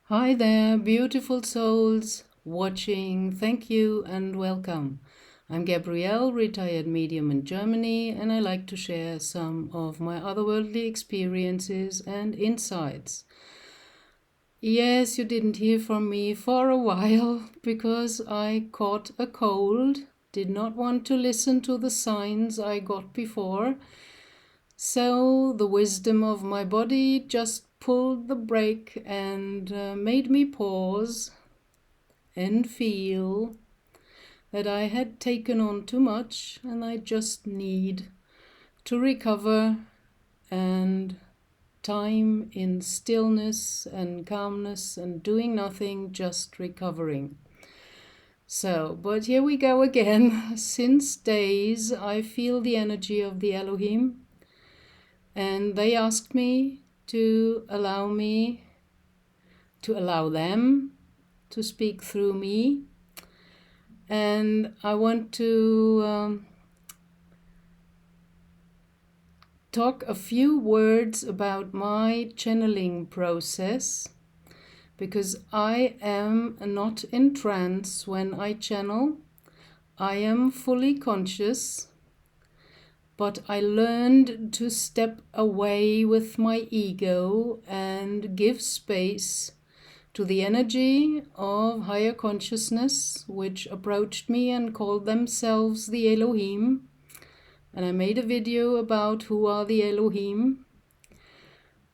Hi there, beautiful souls watching. Thank you and welcome. I'm Gabrielle, retired medium in Germany, and I like to share some of my otherworldly experiences and insights. Yes, you didn't hear from me for a while because I caught a cold, did not want to listen to the signs I got before. So the wisdom of my body just pulled the brake and made me pause and feel that I had taken on too much and I just need to recover and time in stillness and calmness and doing nothing, just recovering. So, but here we go again. Since days I feel the energy of the Elohim, and they asked me to allow them to speak through me. And I want to talk a few words about my channeling process, because I am not in trance when I channel. I am fully conscious, but I learned to step away with my ego and give space to the energy of higher consciousness, which approached me and called themselves the Elohim. And I made a video about who are the Elohim.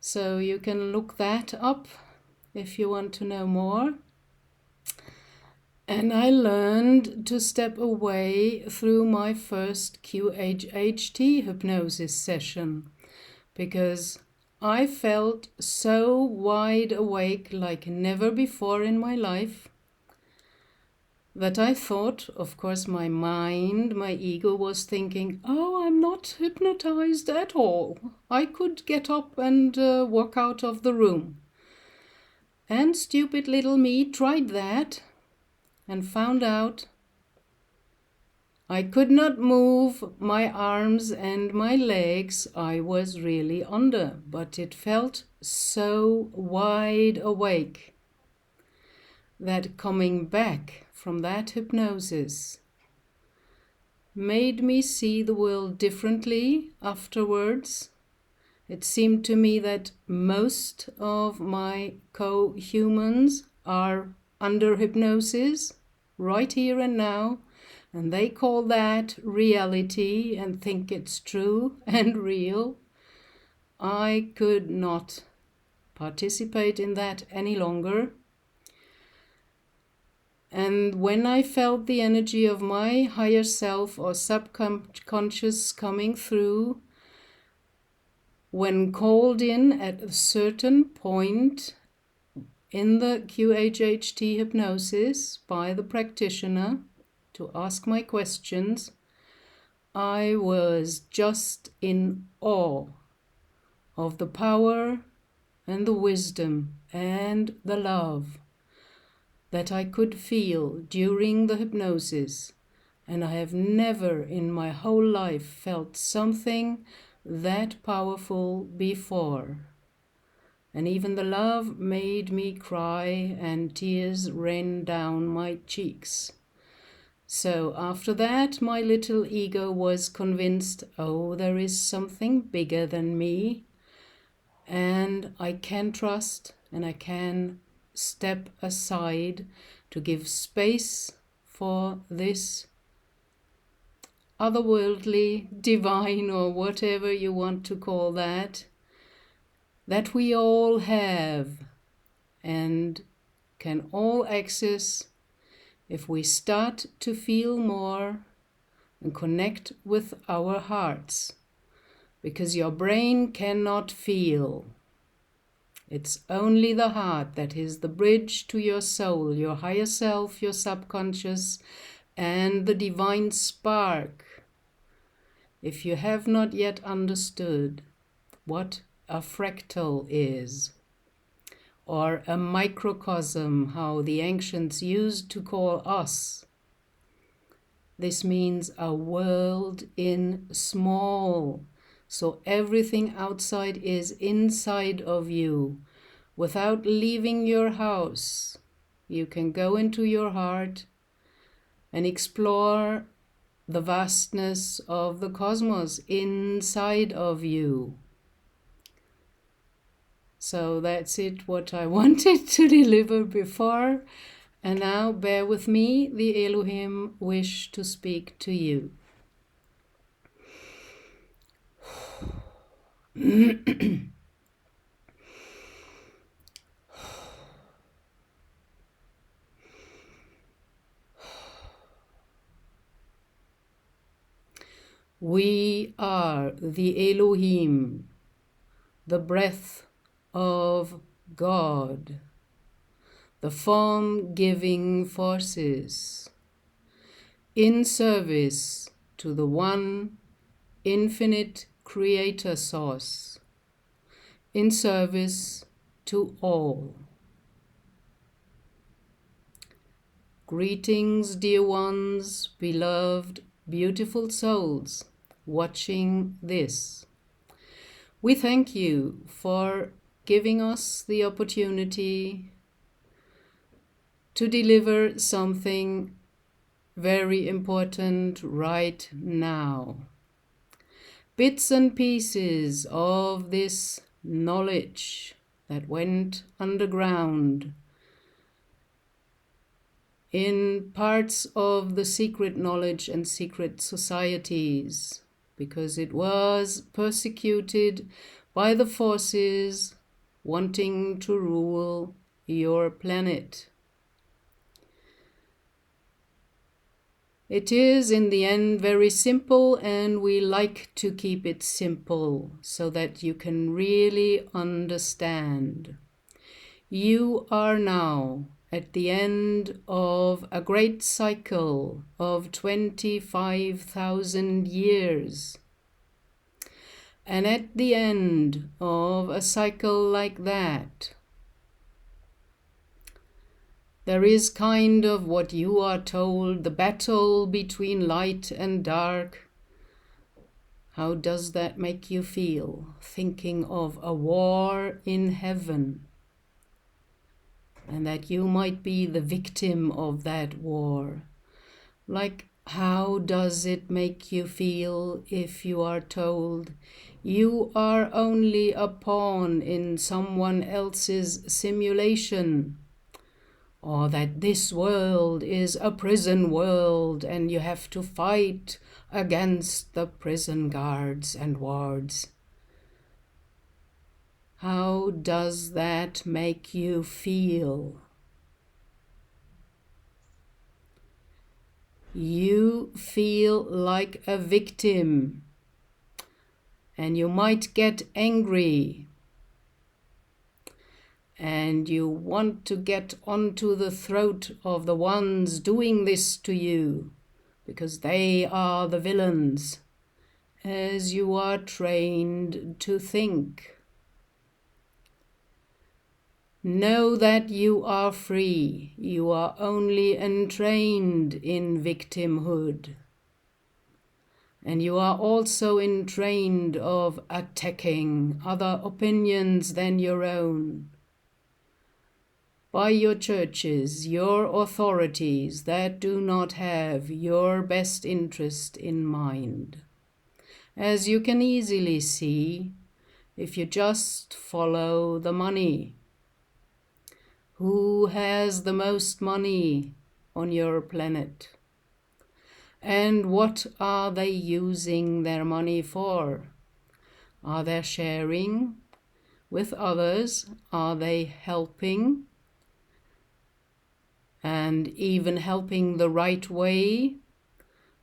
So you can look that up if you want to know more. And I learned to step away through my first QHHT hypnosis session, because I felt so wide awake like never before in my life that I thought, of course, my mind, my ego was thinking, oh, I'm not hypnotized at all. I could get up and walk out of the room. And stupid little me tried that and found out I could not move my arms and my legs. I was really under, but it felt so wide awake that coming back from that hypnosis made me see the world differently afterwards. It seemed to me that most of my co-humans are under hypnosis right here and now, and they call that reality and think it's true and real. I could not participate in that any longer. And when I felt the energy of my higher self or subconscious coming through, when called in at a certain point in the QHHT hypnosis by the practitioner to ask my questions, I was just in awe of the power and the wisdom and the love that I could feel during the hypnosis. And I have never in my whole life felt something that powerful before. And even the love made me cry and tears ran down my cheeks. So after that, my little ego was convinced, oh, there is something bigger than me, and I can trust and I can step aside to give space for this otherworldly, divine, or whatever you want to call that we all have and can all access if we start to feel more and connect with our hearts. Because your brain cannot feel. It's only the heart that is the bridge to your soul, your higher self, your subconscious, and the divine spark. If you have not yet understood what a fractal is, or a microcosm, how the ancients used to call us, this means a world in small. So everything outside is inside of you. without leaving your house. You can go into your heart and explore the vastness of the cosmos inside of you. So that's it, what I wanted to deliver before. And now bear with me, the Elohim wish to speak to you. We are the Elohim, the breath of God, the form-giving forces, in service to the one infinite creator source, in service to all. Greetings, dear ones, beloved, beautiful souls watching this. We thank you for giving us the opportunity to deliver something very important right now. Bits and pieces of this knowledge that went underground in parts of the secret knowledge and secret societies, because it was persecuted by the forces wanting to rule your planet. It is in the end very simple, and we like to keep it simple so that you can really understand. You are now at the end of a great cycle of 25,000 years. And at the end of a cycle like that, there is kind of what you are told, the battle between light and dark. How does that make you feel? Thinking of a war in heaven, and that you might be the victim of that war. Like, how does it make you feel if you are told you are only a pawn in someone else's simulation? Or that this world is a prison world and you have to fight against the prison guards and wards. How does that make you feel? You feel like a victim, and you might get angry, and you want to get onto the throat of the ones doing this to you, because they are the villains, as you are trained to think. Know that you are free. You are only entrained in victimhood. And you are also entrained of attacking other opinions than your own by your churches, your authorities that do not have your best interest in mind. As you can easily see, if you just follow the money. Who has the most money on your planet? And what are they using their money for? Are they sharing with others? Are they helping? And even helping the right way?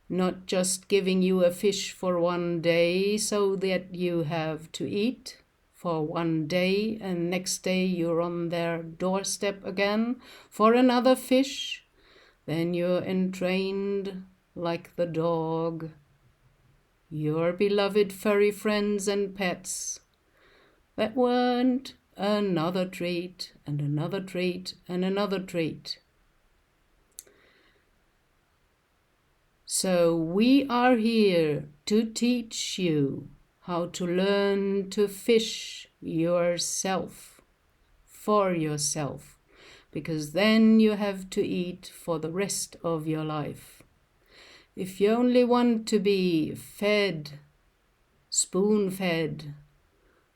Not just giving you a fish for one day so that you have to eat for one day, and next day you're on their doorstep again for another fish. Then you're entrained like the dog, your beloved furry friends and pets that want another treat and another treat and another treat. So we are here to teach you how to learn to fish yourself for yourself, because then you have to eat for the rest of your life. If you only want to be fed, spoon-fed,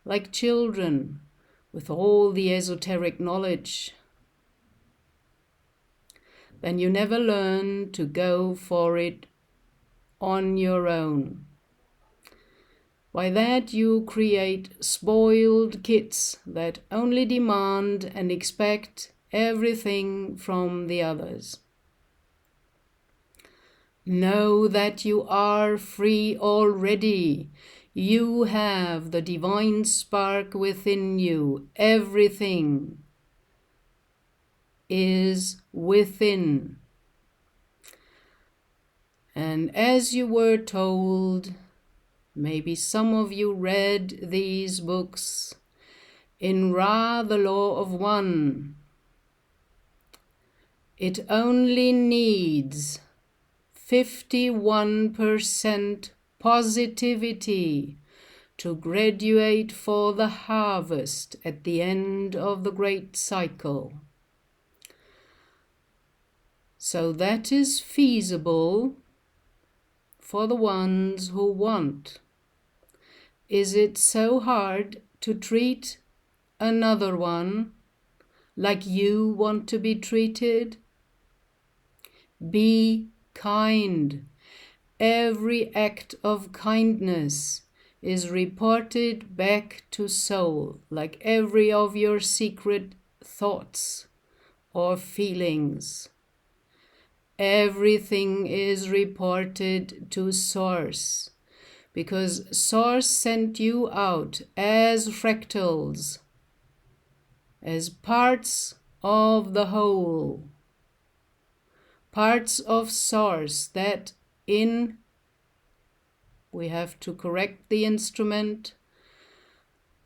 like children, with all the esoteric knowledge, then you never learn to go for it on your own. By that you create spoiled kids that only demand and expect everything from the others. Know that you are free already. You have the divine spark within you. Everything is within. And as you were told, maybe some of you read these books, in Ra, the Law of One, it only needs 51% positivity to graduate for the harvest at the end of the great cycle. So that is feasible for the ones who want. Is it so hard to treat another one like you want to be treated? Be kind. Every act of kindness is reported back to soul, like every of your secret thoughts or feelings. Everything is reported to Source, because Source sent you out as fractals, as parts of the whole, parts of Source that we have to correct the instrument,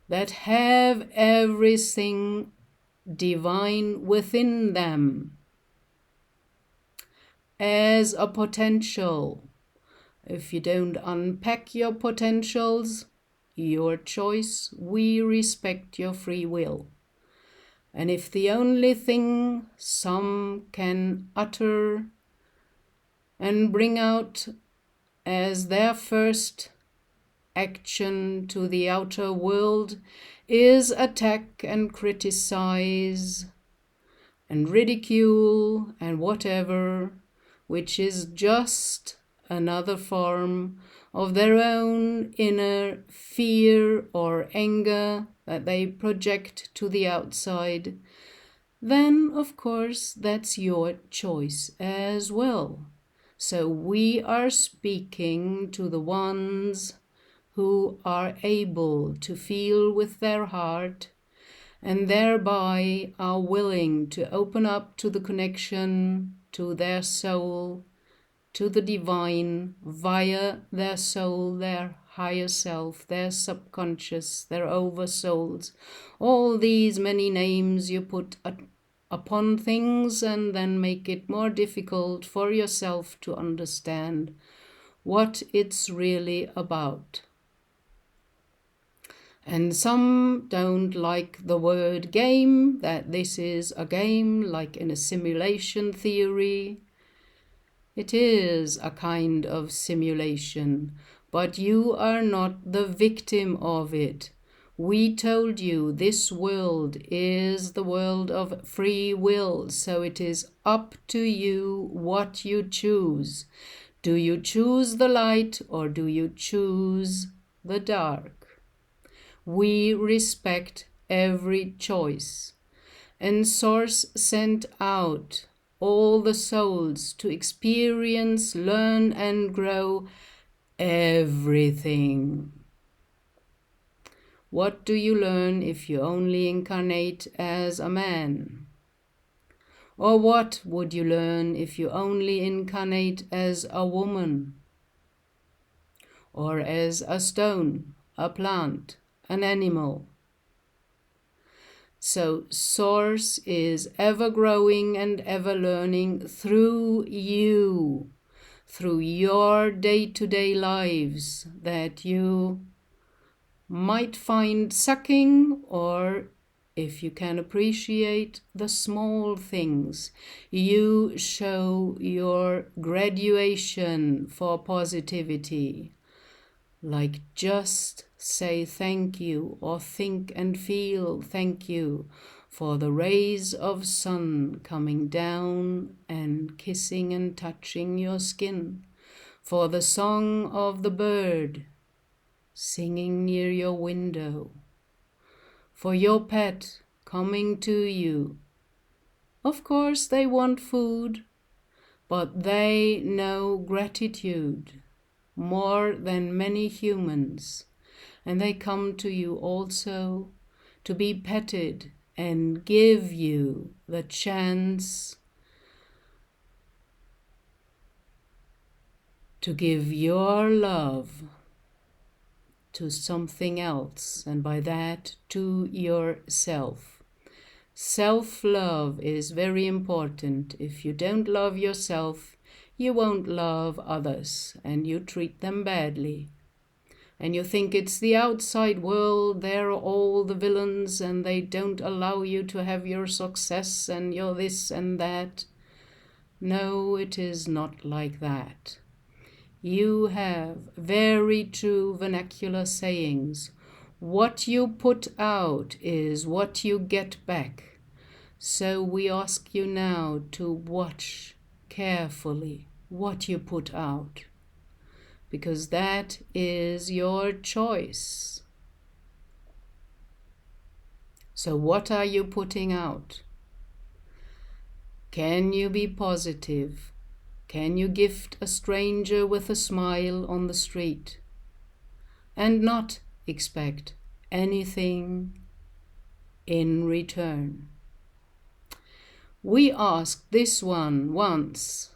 that have everything divine within them as a potential. If you don't unpack your potentials, your choice, we respect your free will. And if the only thing some can utter and bring out as their first action to the outer world is attack and criticize and ridicule and whatever, which is just another form of their own inner fear or anger that they project to the outside, then of course that's your choice as well. So we are speaking to the ones who are able to feel with their heart and thereby are willing to open up to the connection to their soul, to the divine, via their soul, their higher self, their subconscious, their oversouls, all these many names you put upon things and then make it more difficult for yourself to understand what it's really about. And some don't like the word game, that this is a game like in a simulation theory. It is a kind of simulation, but you are not the victim of it. We told you this world is the world of free will, so it is up to you what you choose. Do you choose the light or do you choose the dark? We respect every choice. And Source sent out all the souls to experience, learn, and grow everything. What do you learn if you only incarnate as a man? Or what would you learn if you only incarnate as a woman? Or as a stone, a plant, an animal? So Source is ever growing and ever learning through you, through your day-to-day lives that you might find sucking or if you can appreciate the small things, you show your graduation for positivity. Like just say thank you or think and feel thank you for the rays of sun coming down and kissing and touching your skin, for the song of the bird singing near your window, for your pet coming to you. Of course they want food, but they know gratitude more than many humans, and they come to you also to be petted and give you the chance to give your love to something else, and by that to yourself. Self-love is very important. If you don't love yourself, you won't love others, and you treat them badly. And you think it's the outside world, they're all the villains, and they don't allow you to have your success and your this and that. No, it is not like that. You have very true vernacular sayings. What you put out is what you get back. So we ask you now to watch carefully what you put out, because that is your choice. So what are you putting out? Can you be positive? Can you gift a stranger with a smile on the street and not expect anything in return? We asked this one once,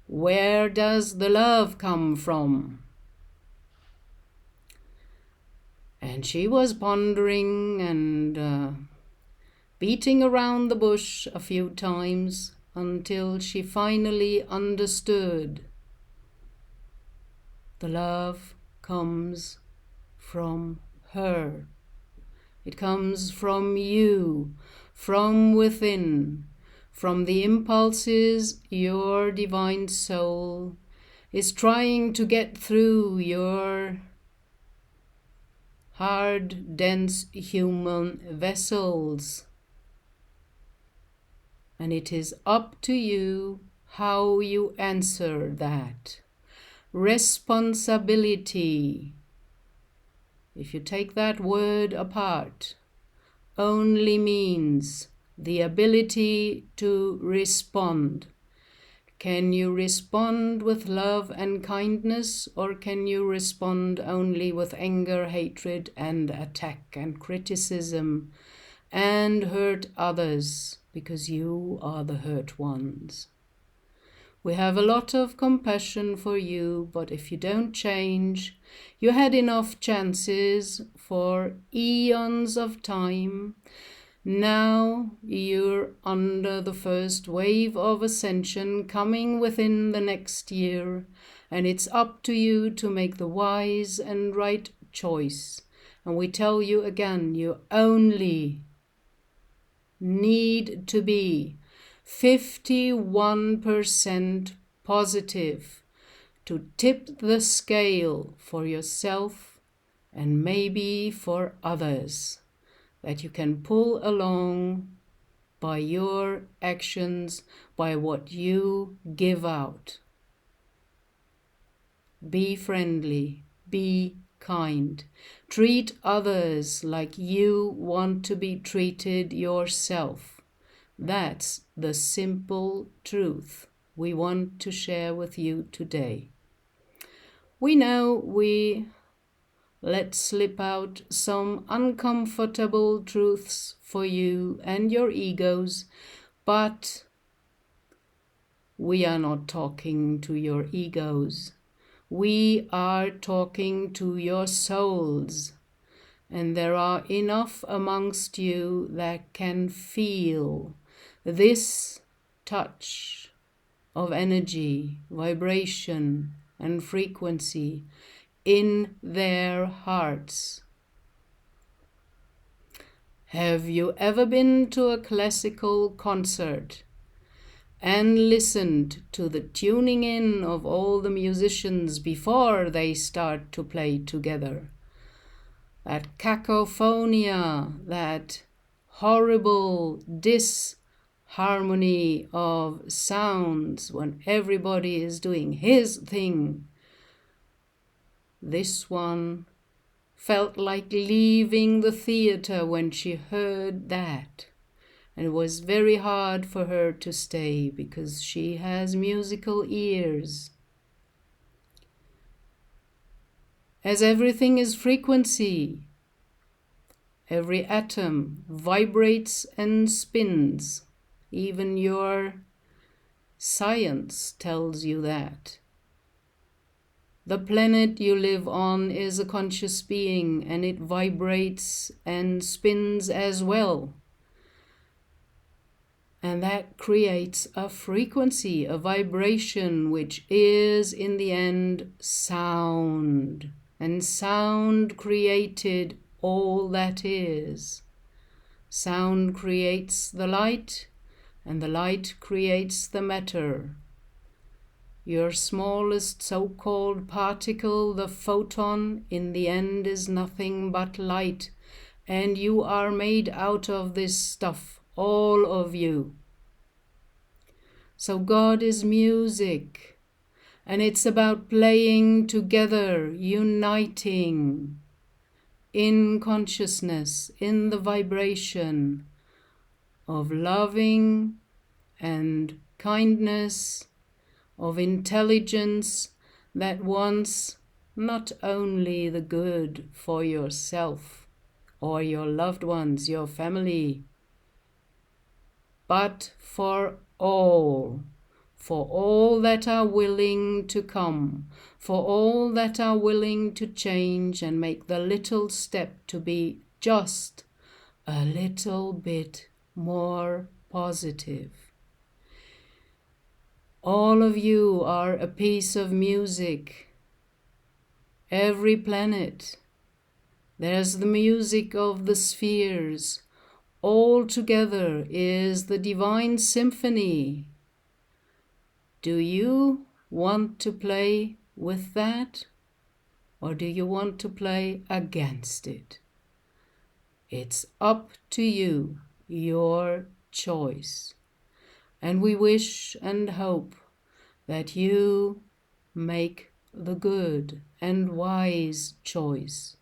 where does the love come from? And she was pondering and beating around the bush a few times until she finally understood. The love comes from her. It comes from you, from within, from the impulses your divine soul is trying to get through your hard, dense human vessels. And it is up to you how you answer that. Responsibility, if you take that word apart, only means the ability to respond. Can you respond with love and kindness, or can you respond only with anger, hatred, and attack and criticism and hurt others because you are the hurt ones? We have a lot of compassion for you, but if you don't change, you had enough chances for eons of time. Now you're under the first wave of ascension coming within the next year, and it's up to you to make the wise and right choice. And we tell you again, you only need to be 51% positive to tip the scale for yourself and maybe for others, that you can pull along by your actions, by what you give out. Be friendly, be kind, treat others like you want to be treated yourself. That's the simple truth we want to share with you today. We know we let slip out some uncomfortable truths for you and your egos, but we are not talking to your egos. We are talking to your souls. And there are enough amongst you that can feel this touch of energy, vibration, and frequency in their hearts. Have you ever been to a classical concert and listened to the tuning in of all the musicians before they start to play together? That cacophonia, that horrible disharmony of sounds when everybody is doing his thing. This one felt like leaving the theater when she heard that. And it was very hard for her to stay because she has musical ears. As everything is frequency, every atom vibrates and spins. Even your science tells you that. The planet you live on is a conscious being, and it vibrates and spins as well. And that creates a frequency, a vibration, which is in the end sound. And sound created all that is. Sound creates the light, and the light creates the matter. Your smallest so-called particle, the photon, in the end is nothing but light, and you are made out of this stuff, all of you. So God is music, and it's about playing together, uniting in consciousness, in the vibration of loving and kindness, of intelligence that wants not only the good for yourself or your loved ones, your family, but for all that are willing to come, for all that are willing to change and make the little step to be just a little bit more positive. All of you are a piece of music. Every planet. There's the music of the spheres. All together is the divine symphony. Do you want to play with that? Or do you want to play against it? It's up to you, your choice. And we wish and hope that you make the good and wise choice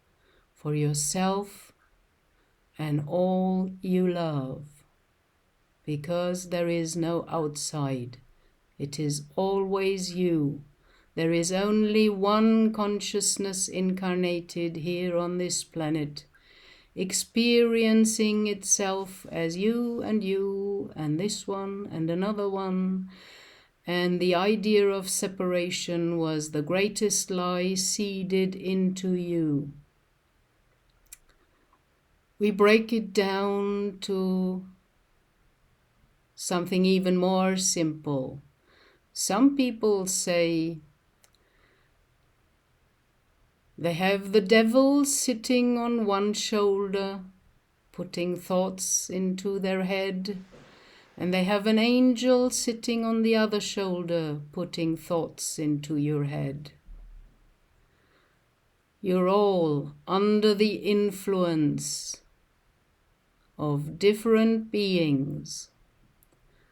for yourself and all you love, because there is no outside. It is always you. There is only one consciousness incarnated here on this planet, experiencing itself as you and this one and another one. And the idea of separation was the greatest lie seeded into you. We break it down to something even more simple. Some people say they have the devil sitting on one shoulder, putting thoughts into their head, and they have an angel sitting on the other shoulder, putting thoughts into your head. You're all under the influence of different beings.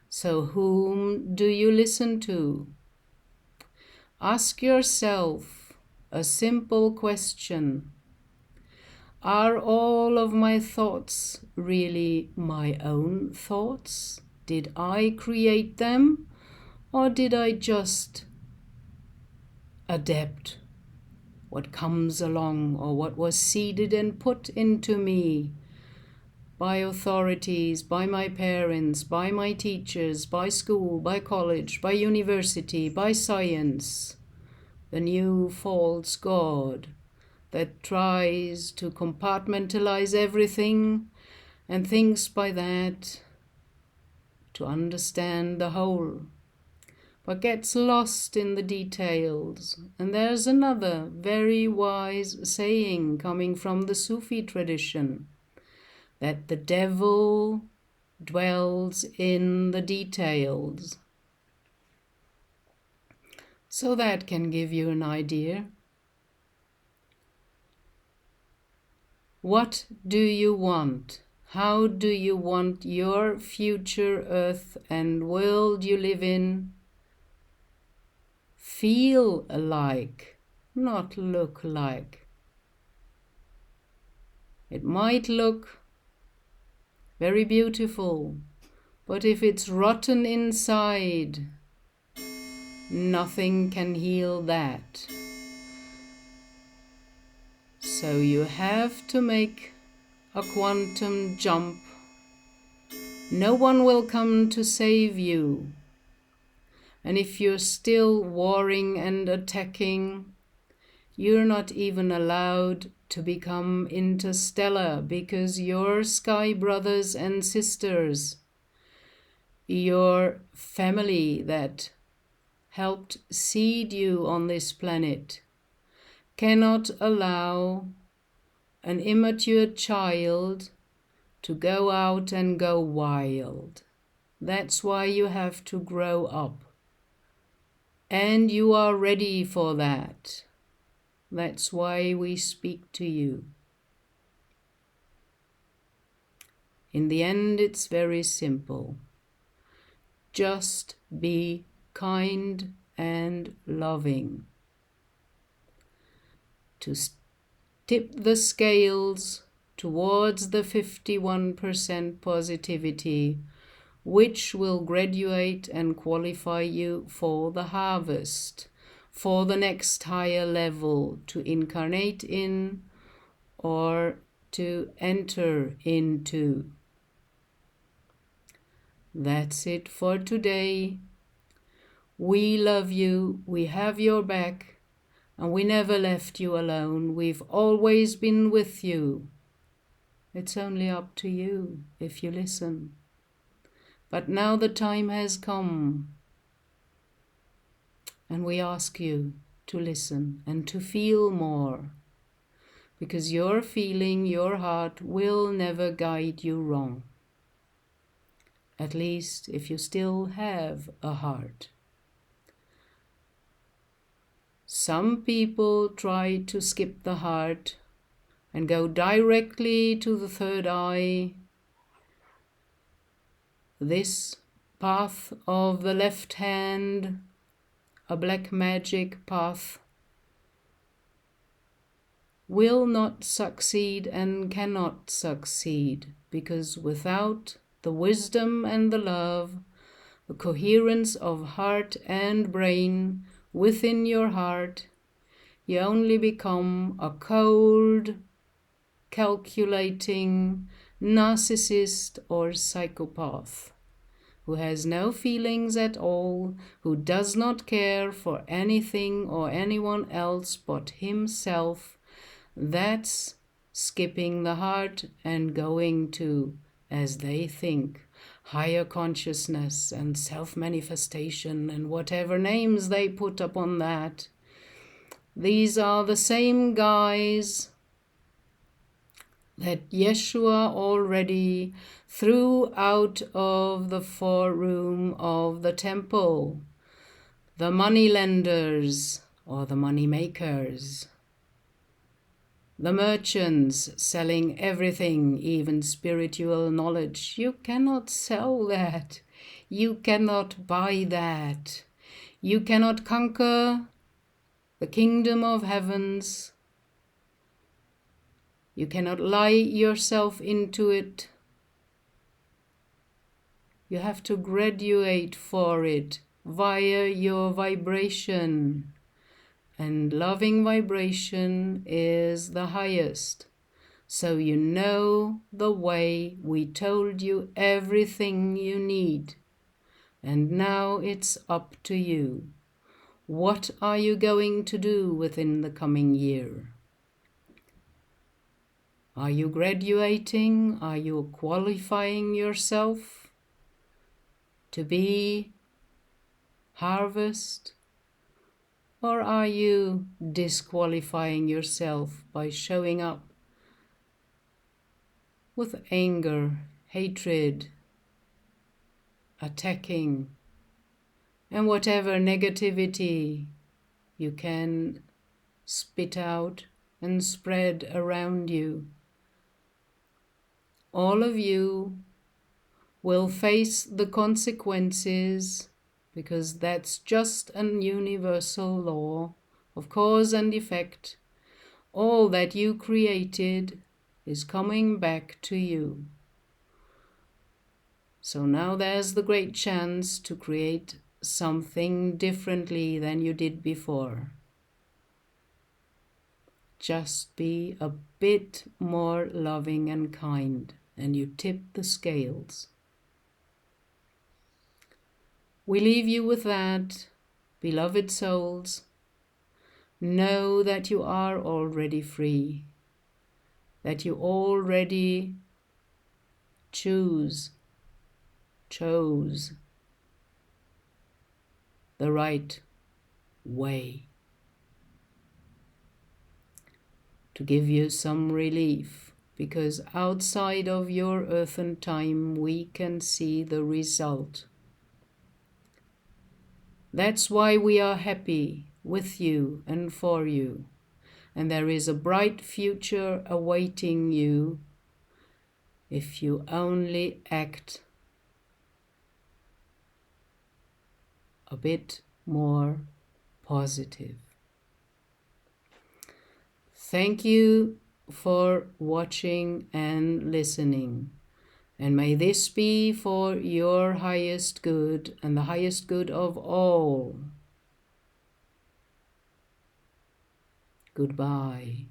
So whom do you listen to? Ask yourself a simple question. Are all of my thoughts really my own thoughts? Did I create them, or did I just adapt what comes along, or what was seeded and put into me by authorities, by my parents, by my teachers, by school, by college, by university, by science? The new false God that tries to compartmentalize everything and thinks by that to understand the whole, but gets lost in the details. And there's another very wise saying coming from the Sufi tradition. that the devil dwells in the details. So that can give you an idea. What do you want? How do you want your future earth and world you live in feel like, not look like? It might look very beautiful, but if it's rotten inside, nothing can heal that. So you have to make a quantum jump. No one will come to save you. And if you're still warring and attacking, you're not even allowed to become interstellar, because your sky brothers and sisters, your family that helped seed you on this planet, cannot allow an immature child to go out and go wild. That's why you have to grow up. And you are ready for that. That's why we speak to you. In the end, it's very simple. Just be kind and loving. To tip the scales towards the 51% positivity, which will graduate and qualify you for the harvest, for the next higher level to incarnate in or to enter into. That's it for today. We love you, we have your back, and we never left you alone. We've always been with you. It's only up to you if you listen. But now the time has come, and we ask you to listen and to feel more, because your feeling, your heart will never guide you wrong. At least if you still have a heart. Some people try to skip the heart and go directly to the third eye. This path of the left hand, a black magic path, will not succeed and cannot succeed, because without the wisdom and the love, the coherence of heart and brain within your heart, you only become a cold, calculating narcissist or psychopath who has no feelings at all, who does not care for anything or anyone else but himself. That's skipping the heart and going to, as they think, higher consciousness and self-manifestation and whatever names they put upon that. These are the same guys that Yeshua already threw out of the forum of the temple. The money lenders or the money makers. The merchants selling everything, even spiritual knowledge. You cannot sell that. You cannot buy that. You cannot conquer the kingdom of heavens. You cannot lie yourself into it. You have to graduate for it via your vibration. And loving vibration is the highest. So you know the way. We told you everything you need. And now it's up to you. What are you going to do within the coming year? Are you graduating? Are you qualifying yourself to be harvest? Or are you disqualifying yourself by showing up with anger, hatred, attacking, and whatever negativity you can spit out and spread around you. All of you will face the consequences, because that's just an universal law of cause and effect. All that you created is coming back to you. So now there's the great chance to create something differently than you did before. Just be a bit more loving and kind, and you tip the scales. We leave you with that, beloved souls. Know that you are already free, that you already chose the right way. To give you some relief, because outside of your earthen time we can see the result. That's why we are happy with you and for you, and there is a bright future awaiting you if you only act a bit more positive. Thank you for watching and listening, and may this be for your highest good and the highest good of all. Goodbye.